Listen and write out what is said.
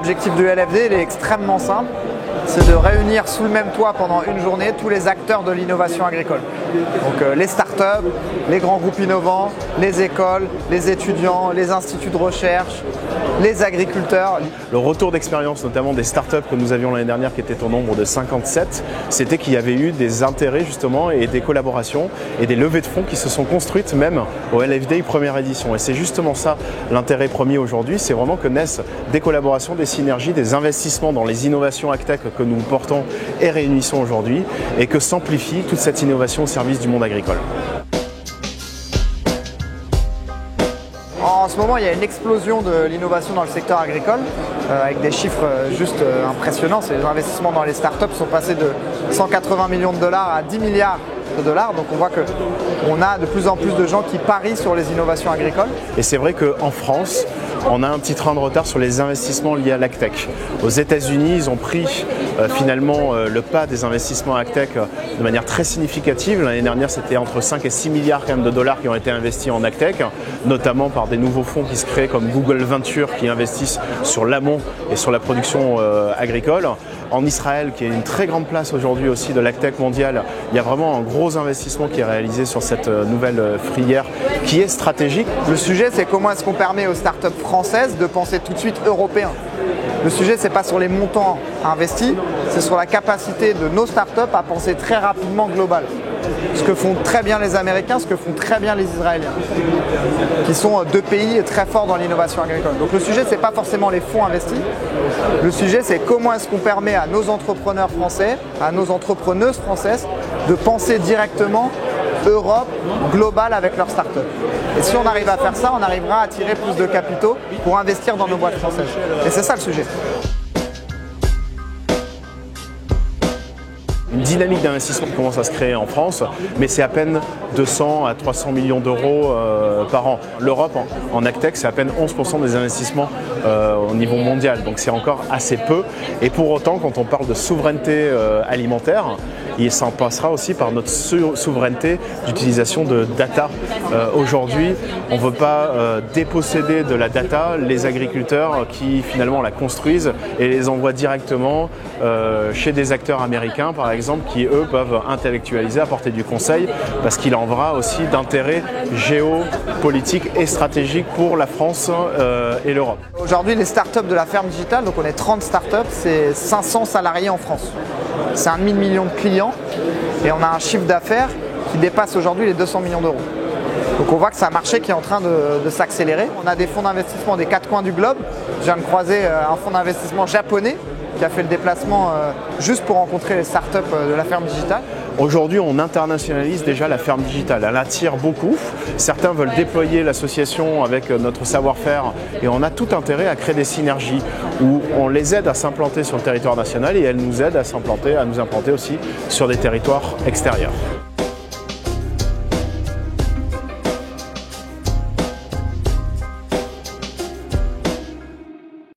L'objectif du LFD il est extrêmement simple, c'est de réunir sous le même toit pendant une journée tous les acteurs de l'innovation agricole. Donc les startups, les grands groupes innovants, les écoles, les étudiants, les instituts de recherche, les agriculteurs. Le retour d'expérience notamment des startups que nous avions l'année dernière qui étaient au nombre de 57, c'était qu'il y avait eu des intérêts justement et des collaborations et des levées de fonds qui se sont construites même au LFD première édition. Et c'est justement ça l'intérêt premier aujourd'hui, c'est vraiment que naissent des collaborations, des synergies, des investissements dans les innovations AgTech que nous portons et réunissons aujourd'hui et que s'amplifie toute cette innovation au service du monde agricole. En ce moment, il y a une explosion de l'innovation dans le secteur agricole, avec des chiffres juste impressionnants. Les investissements dans les startups sont passés de 180 millions de dollars à 10 milliards de dollars. Donc on voit qu'on a de plus en plus de gens qui parient sur les innovations agricoles. Et c'est vrai qu'en France, on a un petit train de retard sur les investissements liés à l'AgTech. Aux États-Unis, ils ont pris finalement le pas des investissements AgTech de manière très significative. L'année dernière, c'était entre 5 et 6 milliards quand même de dollars qui ont été investis en AgTech, notamment par des nouveaux fonds qui se créent comme Google Venture qui investissent sur l'amont et sur la production agricole. En Israël, qui est une très grande place aujourd'hui aussi de l'AgTech mondiale, il y a vraiment un gros investissement qui est réalisé sur cette nouvelle filière qui est stratégique. Le sujet, c'est comment est-ce qu'on permet aux startups françaises de penser tout de suite européen. Le sujet, c'est pas sur les montants investis, c'est sur la capacité de nos startups à penser très rapidement global. Ce que font très bien les Américains, ce que font très bien les Israéliens, qui sont deux pays très forts dans l'innovation agricole. Donc le sujet, c'est pas forcément les fonds investis. Le sujet, c'est comment est-ce qu'on permet à nos entrepreneurs français, à nos entrepreneuses françaises, de penser directement Europe, globale avec leurs startups. Et si on arrive à faire ça, on arrivera à attirer plus de capitaux pour investir dans nos boîtes françaises. Et c'est ça le sujet. Une dynamique d'investissement qui commence à se créer en France, mais c'est à peine 200 à 300 millions d'euros par an. L'Europe en AgTech, c'est à peine 11% des investissements au niveau mondial, donc c'est encore assez peu. Et pour autant, quand on parle de souveraineté alimentaire, il s'en passera aussi par notre souveraineté d'utilisation de data. Aujourd'hui, on ne veut pas déposséder de la data les agriculteurs qui finalement la construisent et les envoient directement chez des acteurs américains, par exemple, qui eux peuvent intellectualiser, apporter du conseil, parce qu'il en va aussi d'intérêt géopolitique et stratégique pour la France et l'Europe. Aujourd'hui, les startups de la ferme digitale, donc on est 30 startups, c'est 500 salariés en France. C'est 1,5 million de clients et on a un chiffre d'affaires qui dépasse aujourd'hui les 200 millions d'euros. Donc on voit que c'est un marché qui est en train de s'accélérer. On a des fonds d'investissement des quatre coins du globe. Je viens de croiser un fonds d'investissement japonais qui a fait le déplacement juste pour rencontrer les startups de la ferme digitale. Aujourd'hui, on internationalise déjà la ferme digitale. Elle attire beaucoup. Certains veulent déployer l'association avec notre savoir-faire et on a tout intérêt à créer des synergies où on les aide à s'implanter sur le territoire national et elles nous aident à nous implanter aussi sur des territoires extérieurs.